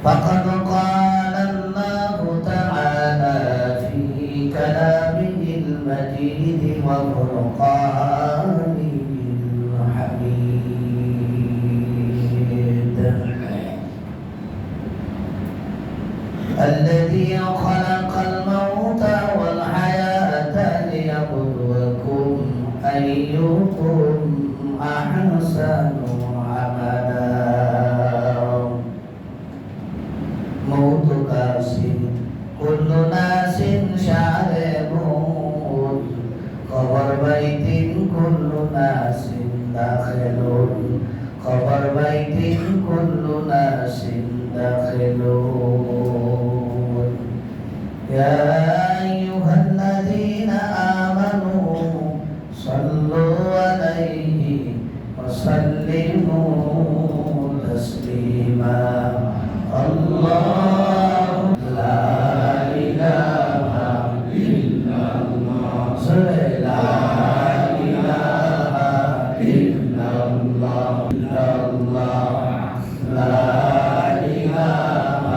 فقد قال الله تعالى في كلامه المجيد وفرقانه الحميد الذي خلق الموت والحياة ليبلوكم أيكم أحسن عملا موت كاسٍ كل ناس شاربون خبر بيت كل ناس داخلون خبر بيت كل ناس داخلون يا أيها الذين آمنوا صلوا عليه وسلموا تسليما الله لا إله إلا الله لا إله إلا الله لا إله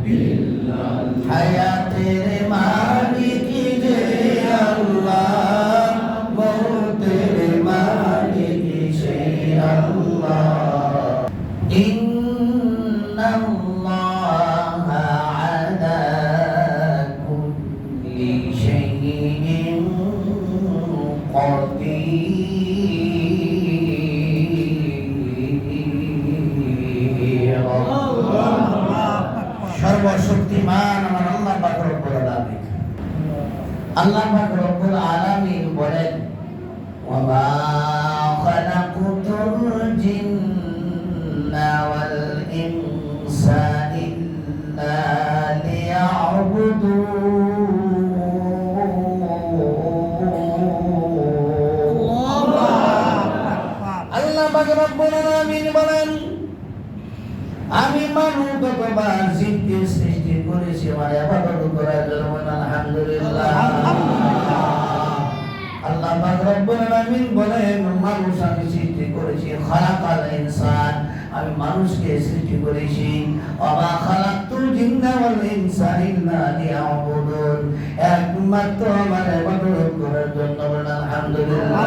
إلا الله حياة مالك الله موت مالك شيء الله إن الله على كل شيء قدير সর্বশক্তিমান আমার আল্লাহ পাক রব্বুল আলামিন আল্লাহ পাক রব্বুল আলামিন বলেন ওয়া মা খালাকুতুল জিন্না ওয়াল ইনসা ইল্লা লিয়াবুদুন আল্লাহ পাক রব্বুল আলামিন বলেন আমি মানুষ বা জিনকে সৃষ্টি করেছি আমার ইবাদত করার জন্য আলহামদুলিল্লাহ আল্লাহ পাক রব্বুল আলামিন বলেন মানুষ আমি সৃষ্টি করেছি খালাকাল ইনসান আমি মানুষকে সৃষ্টি করেছি ওয়া খালাকতুল জিন্না ওয়াল ইনসা ইল্লা লিয়াবুদুন একমাত্র আমার ইবাদত করার জন্য আলহামদুলিল্লাহ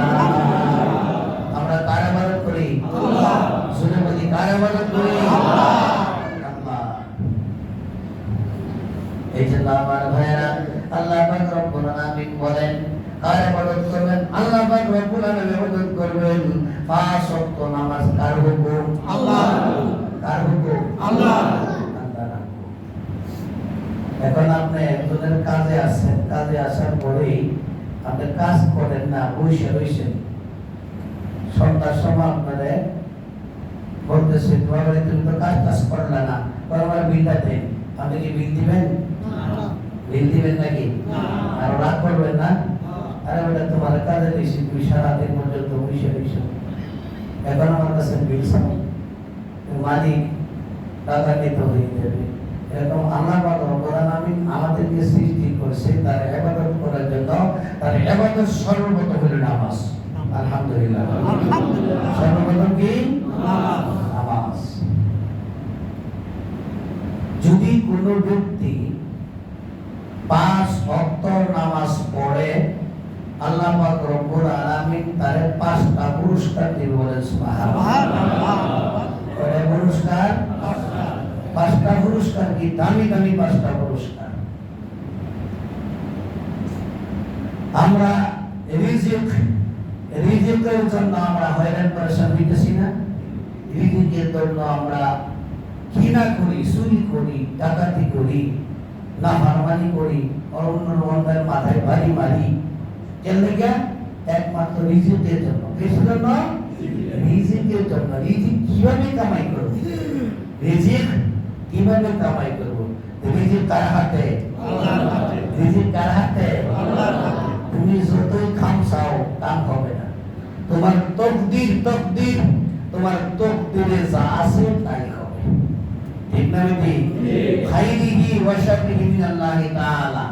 আমরা কার ইবাদত করি আল্লাহ শুনে বলি কার ইবাদত করি আল্লাহ এই জন্য আমার ভাইরা আল্লাহ পাক রব্বুল আলামিন বলেন কার ইবাদত করবেন আল্লাহ পাক রব্বুল আলামিন ইবাদত করবেন পাঁচ ওয়াক্ত নামাজ কার হুকুম আল্লাহ কার হুকুম আল্লাহ এখন আপনি একজনের কাজে আসেন কাজে আসার পরেই আপনি কাজ করেন না বসে রয়েছেন সন্ধ্যার সময় আপনারা বলতেছেন বাবা তুমি তো কাজ করলে না বাবা বিলটা দেন আপনি কি বিল দিবেন বিল দিবেন নাকি আর রাগ করবেন না আরে ওটা তোমার কাজে দিয়েছি তুমি সারাদিন পর্যন্ত বসে রয়েছ এখন আমার কাছে বিল মালিক টাকা নিতে হয়ে যাবে এরকম আল্লাহ পাক রব্বুল আলামিন আমাদেরকে সৃষ্টি করেছে তার ইবাদত করার জন্য তার ইবাদত সর্বপ্রথম হলো নামাজ আলহামদুলিল্লাহ সর্বপ্রথম কি নামাজ যদি কোনো ব্যক্তি পাঁচ ওয়াক্ত নামাজ পড়ে আল্লাহ পাক রব্বুল আলামিন তার পাঁচটা পুরস্কার দিবেন বলেন সুবহানাল্লাহ কয়টা পুরস্কার পাঁচটা পুরস্কার কি দামি দামি পাঁচটা পুরস্কার আমরা রিজিকের জন্য আমরা হয়রান পরেশান হইতেছি না রিজিকের জন্য আমরা কিনা করি চুরি করি ডাকাতি করি নাফরমানি করি অন্য অন্যের মাথায় বাড়ি মারি কেন লেগে একমাত্র রিজিকের জন্য কিসের জন্য রিজিকের জন্য রিজিক কিভাবে কামাই করব রিজিক কিভাবে কামাই করব রিজিক কার হাতে আল্লাহর হাতে রিজিক কার হাতে আল্লাহর হাতে তুমি যতই খামসাও কাম হবে না তোমার তকদির তোমার তকদিরে যা আছে তাই হবে ঠিক না নাকি খাইরিহি ওয়া শাররিহি মিনাল্লাহি তাআলা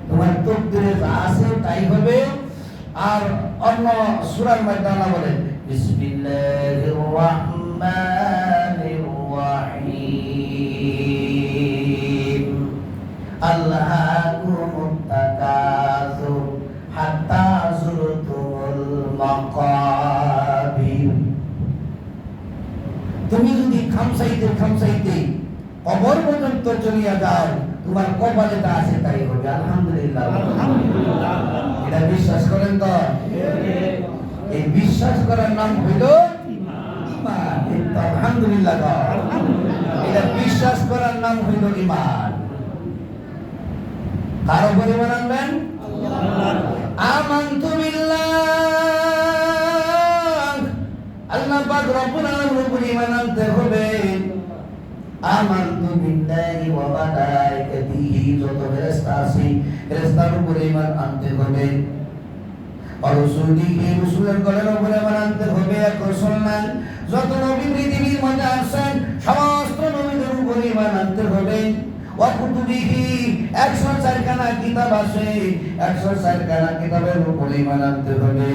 তোমার তকদিরে যা আছে তাই হবে আর অন্য সূরার মধ্যে আল্লাহ বলেন বিসমিল্লাহির রাহমানির রাহিম খামসাইতে কবর পর্যন্ত চলিয়া যাও, তোমার কপালে তা আছে তাই হবে। আলহামদুলিল্লাহ, আলহামদুলিল্লাহ। এটা বিশ্বাস করেন তো? এই বিশ্বাস করার নাম হইল ঈমান। আলহামদুলিল্লাহ, এটা বিশ্বাস করার নাম হইল ঈমান। কার উপর ঈমান আনবেন? আমানতু বিল্লাহ, আল্লাহ পাক রব্বুল আলামিনের উপর ঈমান আনতে হবে। আমানতু বিল্লাহি ওয়া মালাইকাতিহি, যত ফেরেশতা আছে ফেরেশতার উপর ঈমান আনতে হবে। আর রাসূলিহি, রাসূলের গণের উপর ঈমান আনতে হবে। এক রাসূলমান, যত নবী পৃথিবীর মধ্যে আছেন সমস্ত নবীদের উপর ঈমান আনতে হবে। ওয়া কুতুবিহি, 104 খানা কিতাব আছে, 104 খানা কিতাবের উপর ঈমান আনতে হবে।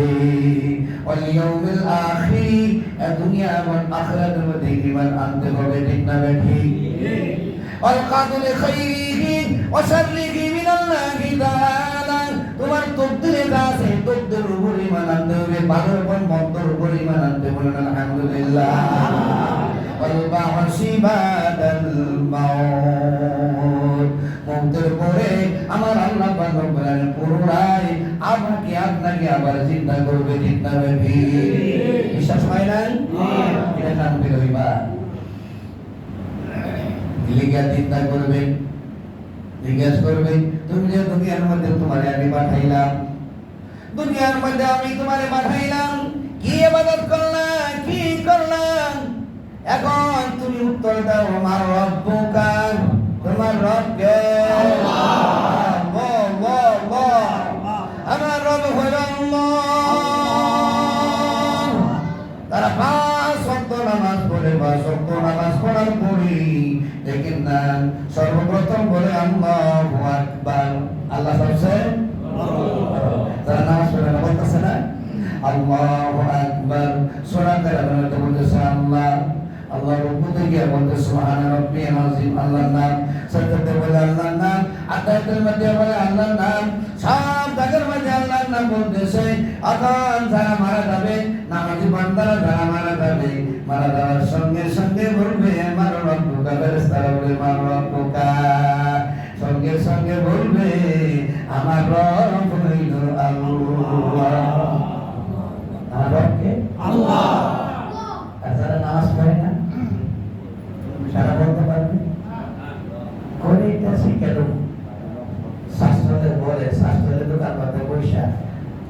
ওয়াল ইয়াউমিল আখির, দুনিয়া এবং আখিরাতের মধ্যে ঈমান আনতে হবে। ঠিক না ঠিক? ওয়াল কাদরি খাইরিহি ওয়া শাররিহি মিনাল্লাহি তাআলা, তোমার তকদীরে যা আছে তকদীরের উপর ঈমান আনতে হবে। ভালো এবং মন্দের উপর ঈমান আনতে বলেন আলহামদুলিল্লাহ। ওয়াল বা'সি বাদাল মাউত, মৌতের পরে আমার আল্লাহ পাক রব্বুল আলামিন পুনরায় আমাকে আপনাকে আবার জিন্দা করবে। ঠিক না ঠিক? বিশ্বাস হয় না? এটা নাম হইল ঈমান। লিগা চিন্তা করবে, জিজ্ঞেস করবে, তুমি যে দুনিয়ার মধ্যে তোমারে আমি পাঠাইলাম, দুনিয়ার মধ্যে আমি তোমারে পাঠাইলাম, কি ইবাদত করলাম, কি করলাম? এখন তুমি উত্তর দাও, আমার রব্বুকা, তোমার রব কে? আমার রব হইল আল্লাহ। তারা 5 ওয়াক্ত নামাজ পড়ে, 5 ওয়াক্ত নামাজ পড়ার পরই দেখেন না সর্বপ্রথম বলে আল্লাহু আকবার। আল্লাহ সবচেয়ে তারা নামাজ পড়ে না, বলতেছে না আল্লাহু আকবার। সূরা কালামে বলতেছে আল্লাহ, আল্লাহ রব্বুতে গিয়ে বলতে সুবহান রাব্বিয়াল আযীম, আল্লাহর নাম। সাজদাতে বলে আল্লাহর নাম, আতায়াতের মধ্যে বলে আল্লাহর নাম, সব জায়গার মধ্যে আল্লাহর নাম বলতেছে। এখন যারা মারা যাবে, নামাজি বান্দারা যারা মারা যাবে, মারা যাওয়ার সঙ্গে সঙ্গে বলবে আমার রব্বুকা, ফেরেশতারা বলে আমার রব্বুকা, সঙ্গে সঙ্গে বলবে আমার রব হইল আল্লাহ। আমার রব কে? আল্লাহ। আর যারা নামাজ পড়ে না, সারা বলতে পারবে? কোন এটা শিক্ষা দেবো? শাস্ত্রতে বলে, শাস্ত্রের দোকান পাতে পয়সা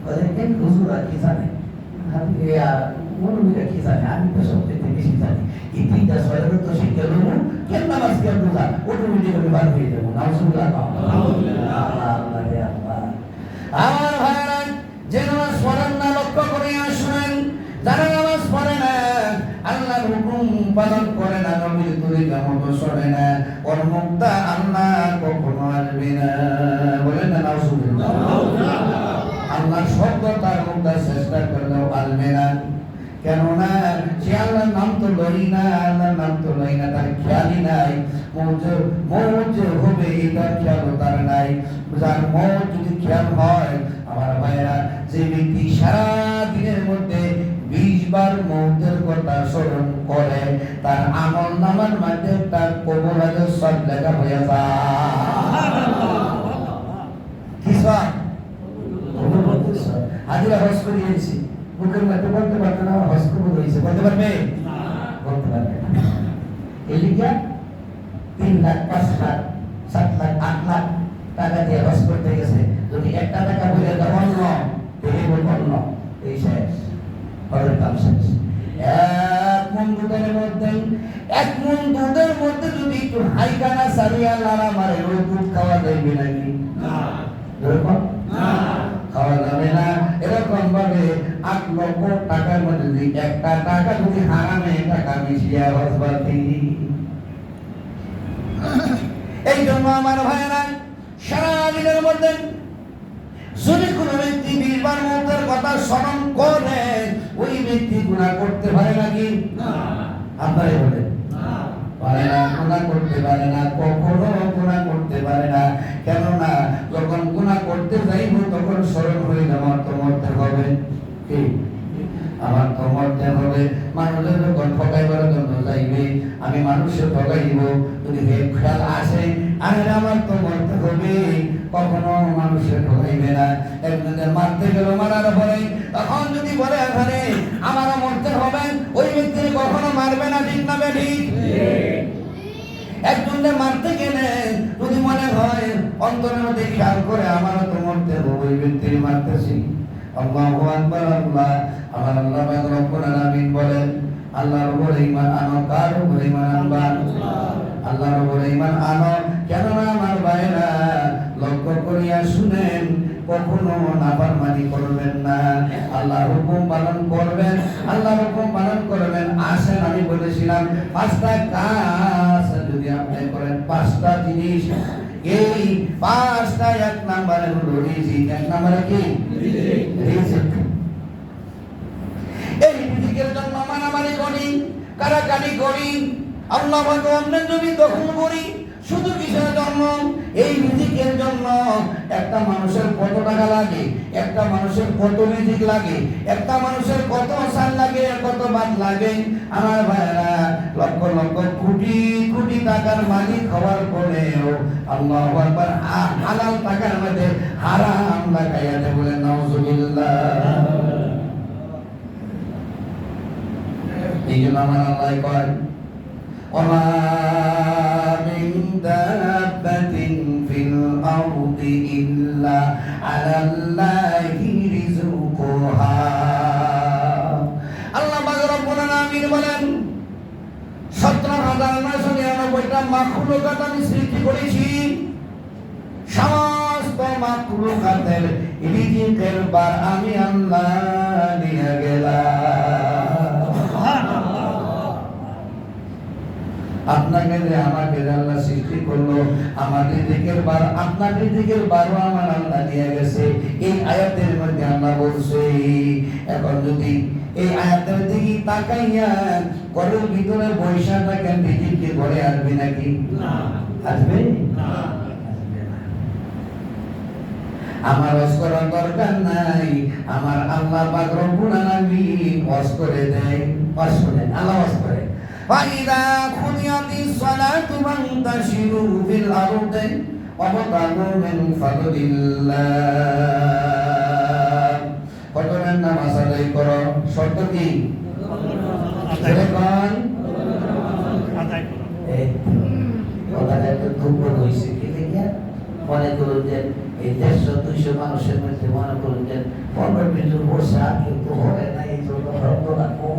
বলে কেন হুজুরা কি জানে, মৌলবীরা কি জানে, আমি তো সবচেয়ে বেশি জানি। এই 3টা 6 তো শিক্ষা দেবো, কেন নামাজ কেন বোঝা, অটোমেটিক আমি বার হয়ে যাবো। নাউজুবিল্লাহ। আমার ভাইরা, যে নামাজ পড়েন না লক্ষ্য করে আসবেন, যারা নামাজ পড়ে না, আল্লাহর হুকুম পালন করে না, নবীর তরিকা মতো চলে না, ওর মুক্তা আল্লাহ কখনো আসবে না। বলেন না নাউজুবিল্লাহ। আল্লাহর শব্দ তার মুক্তা চেষ্টা করলেও আসবে না। কেননা সে আল্লাহর নাম তো লই না, আল্লাহর নাম তো লই না, তার খেয়ালই নাই। মৌজ হবে এটার খেয়ালও তার নাই। যার মৌজ যদি খেয়াল হয়, আমার ভাইরা, যে ব্যক্তি সারা দিনের মধ্যে 20 বার মৌতের কথা স্মরণ করে, তার আমল নামার মধ্যে তার কবুল হজের সব লেখা হয়ে যায়। কি সব? হাজিরা হজ করে এসেছি, বুকের মধ্যে বলতে পারতো না হজ কবুল হয়েছে, বলতে পারবে? বলতে পারবে না। এই লিখা 3 লাখ, 5 লাখ, 7 লাখ, 8 লাখ টাকা দিয়ে হজ করতে গেছে, যদি 1 টাকা বলে দেওয়া অন্য, এই অন্য, এই শেষ, হজের কাম শেষ। 1 মণ দুধের মধ্যে যদি একটু হাইখানা সারিয়া লালা মারে, ওই দুধ খাওয়া যাইবে নাকি? না, খাওয়া যাবে না। এরকম ভাবে 8 লক্ষ টাকার মধ্যে যদি 1টা টাকা যদি হারামে টাকা মিশিয়া হজবাতি। এই জন্য আমার ভাইয়েরা, সারা দিনের মধ্যে যদি কোনো ব্যক্তি 20 বার মৌতের কথা স্মরণ করে, ওই ব্যক্তি গুনাহ করতে পারে নাকি? না। আপনারা বলেন পারে না, গুনাহ করতে পারে না, কখনো গুনাহ করতে পারে না। কেননা যখন গুনাহ করতে যাইব তখন স্মরণ হয়ে আমার তো মরতে হবে। কি? আমার তো মরতে হবে। মানুষের যখন ঠকাইবার জন্য যাইবে, আমি মানুষের দিব। যদি খেয়াল আসে আরে আমার তো মরতে হবে, কখনো মানুষের ঠকাইবে না। একজনের মারতে গেল, মারার পরে তখন যদি বলে এখানে আমারও মরতে হবে, ওই ব্যক্তি কখনো মারবে না, ঠিক না ঠিক? একজনকে মারতে গেলে যদি মনে হয় অন্তরের মধ্যে খেয়াল করে আমারও তো মরতে হবে, ওই ব্যক্তি মারতেছি। আল্লাহু আকবার। আল্লাহ আমার আল্লাহ পাক রব্বুল আলামিন বলেন আল্লাহর উপরে ঈমান আনো। কার উপরে ঈমান আনবা? আল্লাহর উপরে ঈমান আনো। কেননা আমার ভাইরা লক্ষ্য করিয়া শুনেন, কখনো নাফরমানি করবেন না, আল্লাহর হুকুম পালন করবেন, আল্লাহর হুকুম পালন করবেন। আসেন, আমি বলেছিলাম 5টা কাজ যদি আপনি করেন, 5টা জিনিস, এই 5টা, 1 নম্বরে হলো রিজিক। 1 নম্বরে কি? রিজিক। এই রিজিকের জন্য মারামারি করি, কারাকারি করি, আল্লাহ ভগবানের জমি দখল করি, শুধু কিসের জন্য? এই রিজিকের জন্য। একটা মানুষের কত টাকা লাগে, একটা মানুষের কত রিজিক লাগে, একটা মানুষের কত সাল লাগে, কত বাদ লাগে। আমার ভাইরা লক্ষ লক্ষ কোটি কোটি টাকার মালিক হওয়ার পরেও আল্লাহু আকবার হালাল টাকার মধ্যে হারাম লাগাইয়াতে বলে নাউজুবিল্লাহ। এই জন্য আমার আল্লাহ কয় ওমা মিন দাব্বাতিন ফিল আরদি ইল্লা আলাল্লাহি রিজকুহা। আল্লাহ পাক রব্বুল আলামিন বলেন 17,999টা মাখলুকাত আমি সৃষ্টি করেছি। সমস্ত মাখলুকাতের রিজিকের বার আমি আল্লাহ দিয়ে গেলাম। আপনাকে যে আমাকে আল্লাহ সৃষ্টি করলো, আমার রিজিকের বার, আপনার রিজিকের বারও আমার আল্লাহ নিয়ে গেছে। এই আয়াতের মধ্যে আল্লাহ বলছে। এখন যদি এই আয়াতের দিকে তাকাইয়া ঘরের ভিতরে বৈশা থাকেন, রিজিক কি ঘরে আসবে নাকি? আসবে না। আমার ওয়াজ করার দরকার নাই, আমার আল্লাহ পাক রব্বুল আলামিন ওয়াজ করে দেয়। ওয়াজ করে আল্লাহ ওয়াজ করে فإذا قضيت الصلاة فانتشروا في الأرض وابتغوا من فضل الله। ফজরের নামাজ আদায় করো, শর্ত কি? মনে করুন যে এই 150-200 মানুষের মধ্যে মনে করুন যে 15 মিনিট বসা কিন্তু হবে না, এই জন্য রক্তটা কম।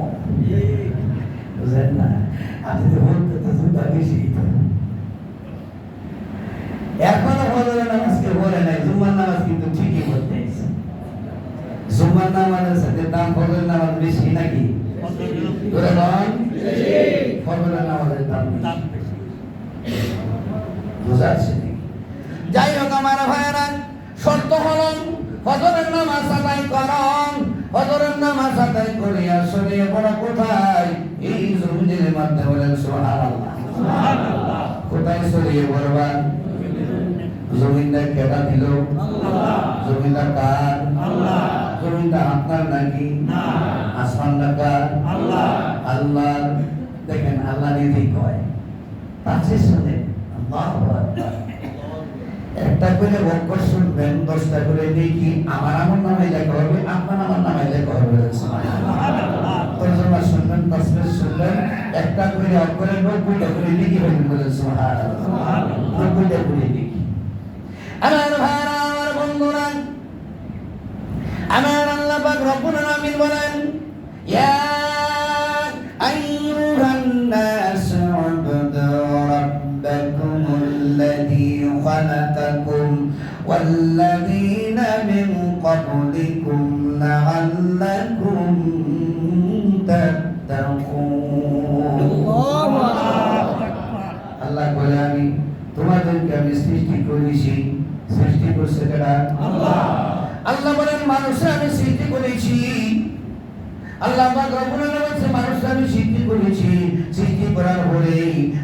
বুঝলেন না? আপনি তো বলতে তো দুটা বেশি। এখনো ফজরের নামাজকে বলে নাই, জুম্মার নামাজ কিন্তু ঠিকই বলতে। জুম্মার নামাজের সাথে দাম ফজরের নামাজ বেশি নাকি? ফজরের নামাজের দাম বেশি। বুঝাচ্ছে? যাই হোক আমার ভাইয়েরা, শর্ত হল ফজরের নামাজ আদায় করুন। ফজরের নামাজ আদায় করে আসলে বড় কোথায়? এই জমিনের মধ্যে বলেন সুবহানাল্লাহ। সুবহানাল্লাহ। কোথায় ছড়িয়ে পড়বা? জমিনটা কেটা দিল? আল্লাহ। জমিনটা কার? আল্লাহ। জমিনটা আপনার নাকি? না। আসমানটা কার? আল্লাহ। আল্লাহ। দেখেন আল্লাহ নিজেই কয়, পাঁচে শুনে আল্লাহু আকবার। একটা করে বক্তব্য শুনবেন, 10টা করে দেখি আমার নামে লেখা হবে, আপনার আমার নামে লেখা হবে। তর্জমা শুনবেন, তাফসীর শুনবেন, একটা করে অক্ষরে 90টা করে লিখি হবেন বলে সুবহানাল্লাহ। 90টা করে লিখি। আমার ভাইরা, আমার বন্ধুরা, আমার আল্লাহ পাক রব্বুল আলামিন বলেন ইয়া আইয়ুহান নাস উবুদু রাব্বাকুমুল্লাযী خلقكم والذين من قبلكم لعلكم تتقون। আল্লাহ বলে আমি তোমাদেরকে আমি সৃষ্টি করেছি। সৃষ্টি করছে কারা? আল্লাহ। আল্লাহ বলেন মানুষকে আমি সৃষ্টি করেছি। আল্লাহ পাক রব্বুল আলামিন বলেছে মানুষকে আমি সৃষ্টি করেছি। সৃষ্টি করার পরে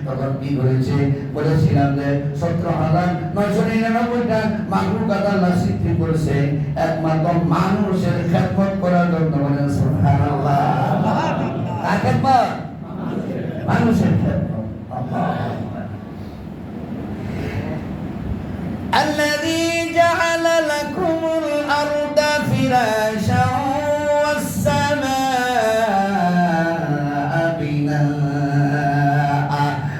তখন কি করেছে? বলেছিলাম যে 17,999টা মাখলুকাত আল্লাহ সৃষ্টি করেছে একমাত্র মানুষের খেদমত করার জন্য। বলেন সুবহানাল্লাহ। কার খেদমত? মানুষের খেদমত। আল্লাহ। الذي جعل لكم الأرض فراشا والسماء بناء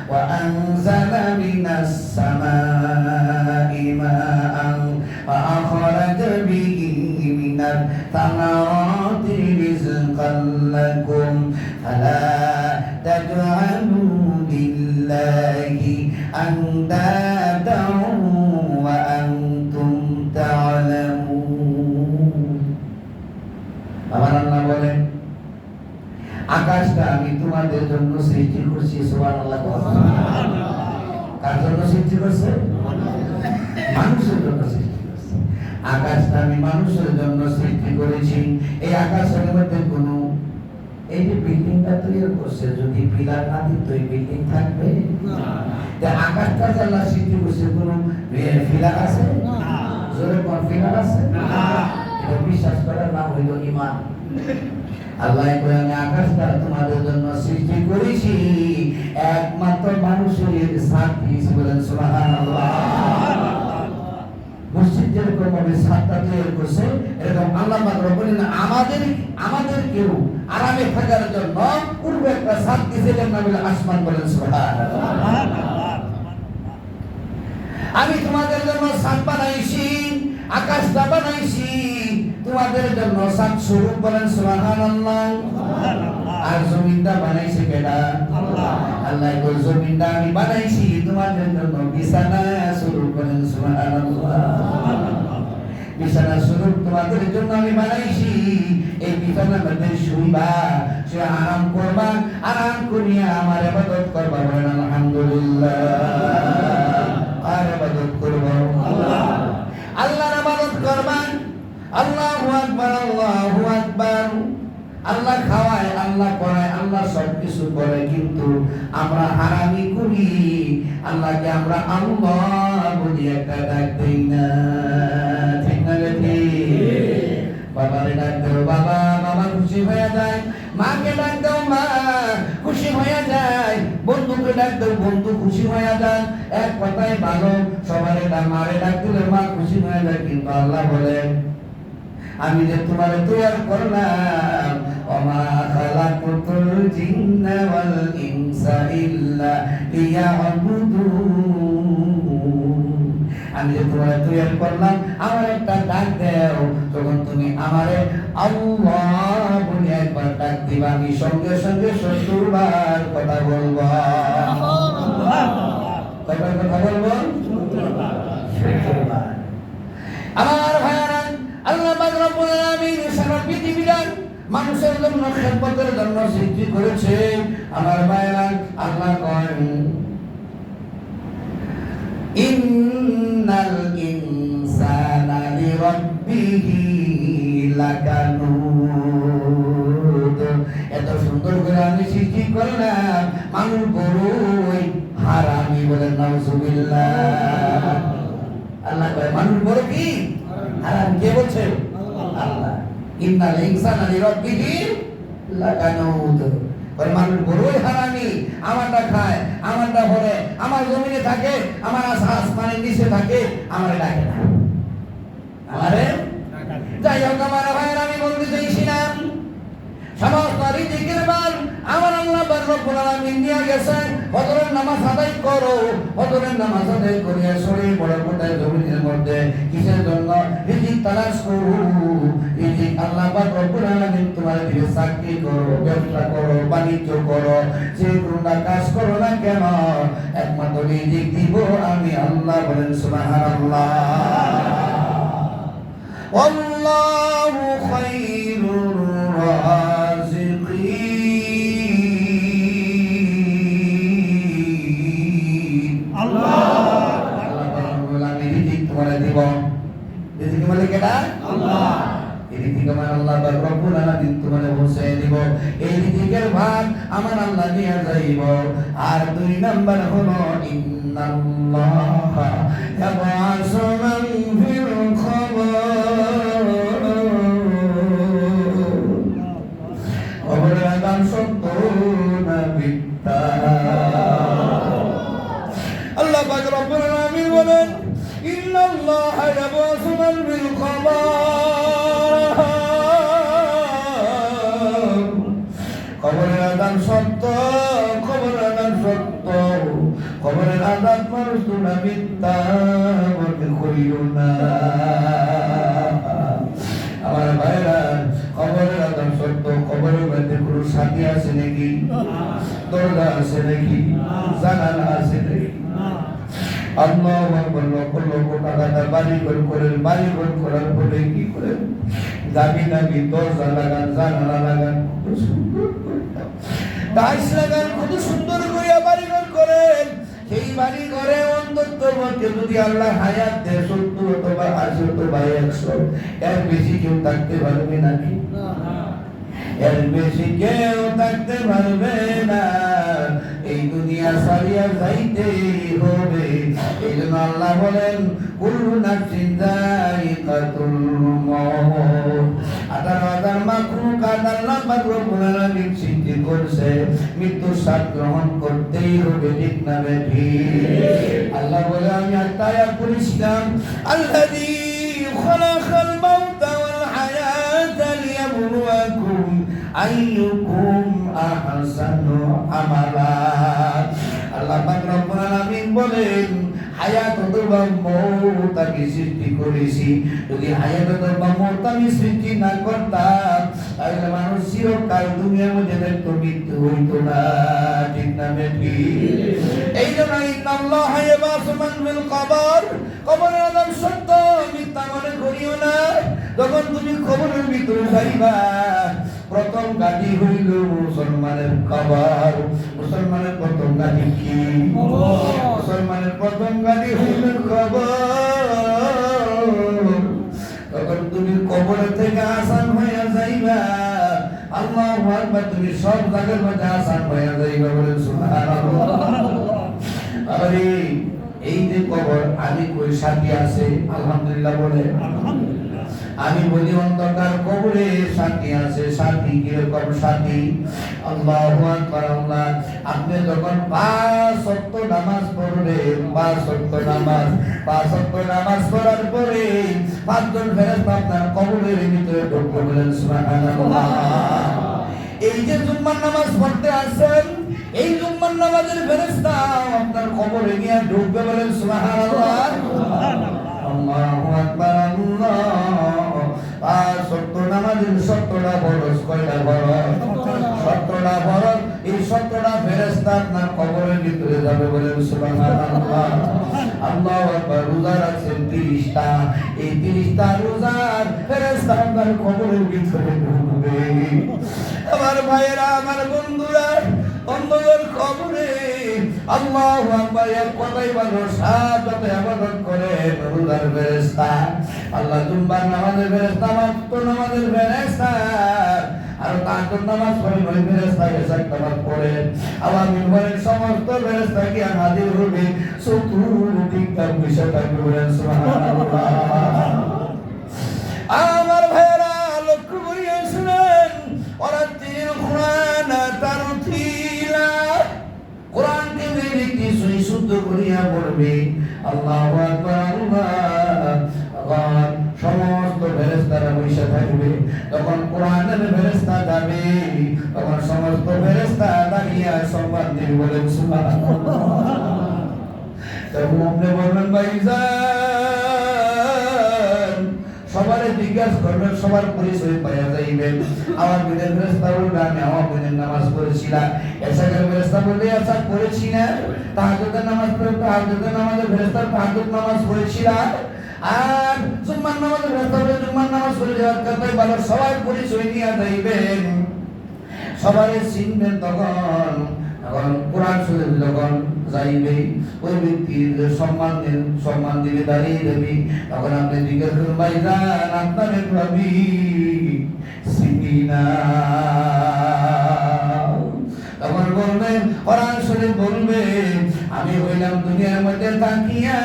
وأنزل من السماء ماء فأخرج به من الثمرات رزقا لكم فلا تجعلوا لله أندادا وأنتم تعلمون আমার আল্লাহ বলেন আকাশটা আমি তোমাদের জন্য সৃষ্টি করছি সুবহানাল্লাহ কার জন্য সৃষ্টি করছে মানুষের জন্য সৃষ্টি করছে আকাশটা আমি মানুষের জন্য সৃষ্টি করেছি এই আকাশের মধ্যে কোনো এই যে বিল্ডিংটা তৈরি করছে যদি পিলার না দিত এই বিল্ডিং থাকবে না আকাশটা যে আল্লাহ সৃষ্টি করছে কোনো পিলার আছে না জোরে কোন পিলার আছে না এটা বিশ্বাস করার নাম হইল ঈমান আল্লাহ কোরআনে আকাশটা তোমাদের জন্য সৃষ্টি করেছি একমাত্র মানুষের সাথী বলেন সুবহানাল্লাহ মসজিদ যেরকম ভাবে সাতটা তৈরি করছে এরকম আল্লাহ পাক রব্বুল আলামিন আমাদের কেউ আরামে থাকার জন্য পূর্বে একটা ছাদ দিয়েছিলেন নাম হলো আসমান বলেন সুবহানাল্লাহ আমি তোমাদের জন্য ছাদ বানাইছি আকাশটা বানাইছি তোমাদের জন্য ছাদ স্বরূপ বলেন সুবহানাল্লাহ আর জমিনটা বানাইছে কেডা আল্লাহ আল্লাহ কই জমিনটা আমি বানাইছি তোমাদের জন্য বিছানা স্বরূপ বলেন সুবহানাল্লাহ বিছানা স্বরূপ তোমাদের জন্য আমি বানাইছি এই বিছানার মধ্যে শুইবা সে আরাম করবা আরাম করিয়া আমার ইবাদত করবা বলেন আলহামদুলিল্লাহ আর ইবাদত করবা আল্লাহ আল্লাহর ইবাদত করবা আল্লাহু আকবার আল্লাহু আকবার আল্লাহ খাওয়ায় আল্লাহ করায় আল্লাহ সবকিছু করে কিন্তু আমরা হারামি করি আল্লাহকে আমরা আল্লাহ বলি একটা ডাক দেই না ঠিক না রে বাবারে ডাক দাও বাবা বাবা খুশি হয়ে যায় মাকে ডাক দাও মা খুশি হয়ে যায় বন্ধুকে ডাক দাও বন্ধু খুশি হয়ে যায় এক কথায় ভালো সবারে ডাক মারে ডাক দিলে মা খুশি হয়ে যায় কিন্তু আল্লাহ বলেন আমি যে তোমারে তৈরি করলাম ওমা খালাকুতুল জিন্না ওয়াল ইনসা ইল্লা লিয়াবুদুন আমি যে তোমারে তৈরি করলাম আমার একটা ডাক দাও তখন তুমি আমারে আল্লাহ বলে একবার ডাক দিবা আমি সঙ্গে সঙ্গে 70 বার কথা বলবো কয়বার কথা বলবো 70 বার আমার ভাইরা আল্লাহ পাক রব্বুল আলামিন সারা পৃথিবীটা মানুষের জন্য খেদমতের জন্য সৃষ্টি করেছে আমার ভাইরা আল্লাহ কয় ইন্নাল ইনসানা লিরাব্বিহি লাকানুদ এত সুন্দর করে আমি সৃষ্টি করলাম মানুষ বড়ই হারামি বলেন নাউজুবিল্লাহ আল্লাহ কয় মানুষ বড় কি হারাম কে বলছে আল্লাহ ইন্নাল ইনসানা লিরাব্বিহি লাকানুদ ওই মানুষ বড়ই হারামি আমারটা খায় আমারটা ভরে আমার জমিনে থাকে আমার আসমানের নিচে থাকে আমারে ডাকে না আমারে যাই হোক আমার ভাইয়ের আমি বলতে চাইছিলাম সমস্ত রিজিকের বার আমার আল্লাহ রব্বুল আলামিন নিয়ে গেছেন ফজরের নামাজ আদায় করো ফজরের নামাজ আদায় করিয়া শরীর বড় কোটায় জমিনের মধ্যে কিসের জন্য রিজিক তালাশ করো রিজিক আল্লাহ রব্বুল আলামিন তোমার দিকে চাকরি করো ব্যবসা করো বাণিজ্য করো যে কোনো কাজ করো না কেন একমাত্র রিজিক দিব আমি আল্লাহ বলেন সুবহানাল্লাহ আল্লাহু খায়রুর রাযিকিন আল্লাহ আল্লাহ আমি রিজিক তোমারে দিব রিজিক মানে কেডা আল্লাহ এই রিজিক আমার আল্লাহ রব্বুল আলামিন তোমারে পৌঁছে দিব এই রিজিকের ভাগ আমার আল্লাহ নিয়ে যাইব আর দুই নাম্বার হলো ইন্নাল্লাহা ইয়াবআসু মান ফিল খবর অবরাদান সত্তুনা বিত্তা আল্লাহ পাক রব্বুল আলামিন বলেন ইন্নাল্লাহা ইয়াবআসু মান ফিল কবর। কবরের আযাব সত্য, কবরের আযাব সত্য, কবরের আযাব মানুষ তোমরা মিথ্যা মনে করিও না। আমার ভাইরা, কবরের আযাব সত্য, কবরের মধ্যে কোনো সাথী আছে নাকি? দরজা আছে নাকি? জানালা আছে নাকি? আল্লাহু আকবার। লক্ষ লক্ষ টাকা বাড়ি ঘর করেন, বাড়ি ঘর করার পরে কি করেন? দাবি দাবি দরজা লাগান, জানালা লাগান, কত সুন্দর টাইলস লাগান, কত সুন্দর করিয়া বাড়ি ঘর করেন। সেই বাড়ি ঘরে অন্তত মধ্যে যদি আল্লাহ হায়াত দেয় 70 অথবা 80 অথবা 100, এর বেশি কেউ থাকতে পারবে নাকি? এর বেশি কেউ থাকতে পারবে না। এই দুনিয়া ছাড়িয়া যাইতে হবে। এই জন্য আল্লাহ বলেন কুল্লু নাফসিন যায়িকাতুল মউত। 18,000 মাখলুকাত আল্লাহ পাক রব্বুল আলামিন সৃষ্টি করছে, মৃত্যুর স্বাদ গ্রহণ করতেই হবে, ঠিক না বেঠি? আল্লাহ বলে আমি আয়াত পড়েছিলাম, আল্লাযী খালাকাল মাউতা ওয়াল হায়াতা লিয়াবলুয়াকুম আইয়ুকুম আহসানু আমালা। আল্লাহ পাক রব্বুল আলামিন বলেন হায়াত অথবা মওত আমি সৃষ্টি করেছি। যদি হায়াত অথবা মওত আমি সৃষ্টি না করতাম তাহলে মানুষ চিরকাল দুনিয়ার মধ্যে দেখতো, মৃত্যু হইতো না, ঠিক না বেঠি? এই জন্য ইন্নাল্লাহা ইয়াবআসু মান ফিল কবর। কবরের আযাব সত্য, মিথ্যা মনে করিও না। যখন তুমি কবরের ভিতরে যাইবা, প্রথম গাড়ি হইল মুসলমানের কবর। মুসলমানের প্রথম গাড়ি কি? মুসলমানের প্রথম গাড়ি হইল কবর। তখন তুমি কবর থেকে আসান হইয়া যাইবা, আল্লাহু আকবার, তুমি সব জায়গার মধ্যে আসান হইয়া যাইবা, বলেন সুবহানাল্লাহ। আরে এই যে কবর, আমি কই সাথী আছে? আলহামদুলিল্লাহ বলে। আমি বলি অন্ধকার কবরে সাথী আছে। সাথী কিরকম সাথী? আল্লাহু আকবার। আল্লাহ, আপনি যখন 5 ওয়াক্ত নামাজ পড়বেন, 5 ওয়াক্ত নামাজ পড়ার পরে 5 জন ফেরেশতা আপনার কবরের ভিতরে ঢুকবে, বলেন সুবহানাল্লাহ। এই যে জুম্মার নামাজ পড়তে আসেন, এই জুম্মার নামাজের ফেরেশতা আপনার কবরে গিয়ে ঢুকবে, বলেন সুবহানাল্লাহ। আল্লাহু আকবার। আল্লাহ, 5 ওয়াক্ত নামাজের 70টা ফরজ। কয়টা ফরজ? 70টা ফরজ। এই 70টা ফেরেশতা আপনার কবরের ভিতরে যাবে, বলেন সুবহানাল্লাহ। আল্লাহু আকবার। রোজা রাখছেন 30টা, এই 30টা রোজার ফেরেশতা আপনার কবরের ভিতরে ঢুকবে। আমার ভাইয়েরা, আমার বন্ধুরা, অন্ধকার কবরে আল্লাহু আকবার এক কথাই বলো, সাথে ইবাদত করে রোজার ফেরেশতা, আল্লাহ জুম্মার নামাজের ফেরেশতা, ওয়াক্ত নামাজের ফেরেশতা, আর তাহাজ্জুদ নামাজ পড়ে ওই ফেরেশতা এসে নামাজ পড়ে আওয়ামিন বলেন সমস্ত ফেরেশতা কি হাজির হবে, চতুর্দিকে বসে থাকবে, বলেন সুবহানাল্লাহ। আমার ভাইরা, লক্ষ্য করিয়া শুনেন, ওরাতিল কুরআন তারতিলা। কোরআনকে যে ব্যক্তি শুদ্ধ করিয়া পড়বে, আল্লাহু আকবার, আল্লাহ, সমস্ত ফেরেশতারা বসে থাকবে। তখন কোরআনের ফেরেশতা যাবে, তখন সমস্ত ফেরেশতা দাঁড়িয়ে সম্মান দিবে, বলেন সুবহানাল্লাহ। তখন আপনি বলবেন ভাইজান, সবারে জিজ্ঞাসা করবেন, সবার পরিচয় পাওয়া যাইবেন। আমার বিনের ফেরেশতা বলবে আমি আমার বিনের নামাজ পড়েছিলাম, এসাকের ফেরেশতা বলবে এসাক পড়েছি না, তাহাজ্জুদের নামাজ পড়ে তাহাজ্জুদের নামাজের ফেরেশতা তাহাজ্জুদ নামাজ পড়েছিলাম, আর জুম্মার নামাজের ফেরেশতা বলে জুম্মার নামাজ পড়ে যাওয়ার কথাই বলো। সবাই পরিচয় নিয়ে যাইবেন, সবারে চিনবেন। তখন কোরআন শরীফ যখন যাইবে, ওই ব্যক্তির সম্মান দিবে, দাঁড়িয়ে দেবে। তখন আপনি জিজ্ঞেস করুন, ভাইজান আপনার ভাবি চিনি না। তখন বলবেন, কোরআন শরীফ বলবে আমি হইলাম দুনিয়ার মধ্যে তাকিয়া,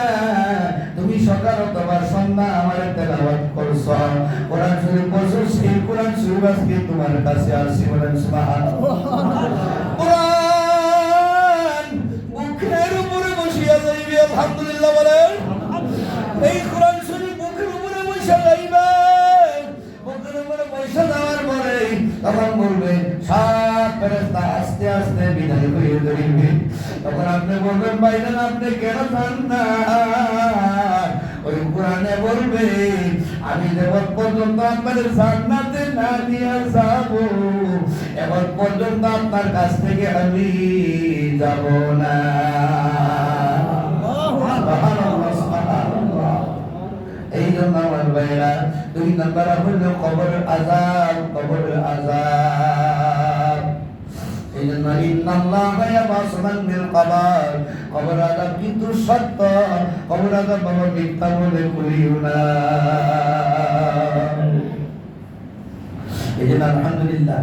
তুমি সকাল অথবা সন্ধ্যা আমার তেলাওয়াত করছো, কোরআন শরীফ পড়ছো, সেই কোরআন শরীফ আজকে তোমার কাছে আসছে, বলেন সুবহানাল্লাহ। কোরআন বুকের উপরে বসিয়া যাইবে, আলহামদুলিল্লাহ বলেন। এই কোরআন শরীফ বুকের উপরে বসে যাইবেন, বুকের উপরে বসে যাওয়ার পরে তখন বলবে সাত ফেরেশতা আস্তে আস্তে বিদায় হয়ে যাইবে। তখন আপনি বলবেন ভাইজান আপনি কেন যান না? ওই কোরআনে বলবে আমি যেমন পর্যন্ত আপনাদের জান্নাতে না নিয়ে যাব, এমন পর্যন্ত আপনার কাছ থেকে আমি যাব না। এই জন্য আমার ভাইরা 2 নম্বর হলো কবর আযাব, কবর আযাব। এই জন্য ইন্নাল্লাহা ইয়াবাসুমান বিল কবর, কবর আযাব কিন্তু সত্য, কবর আযাব বাবা মিথ্যা বলে কইও না। এই জন্য আলহামদুলিল্লাহ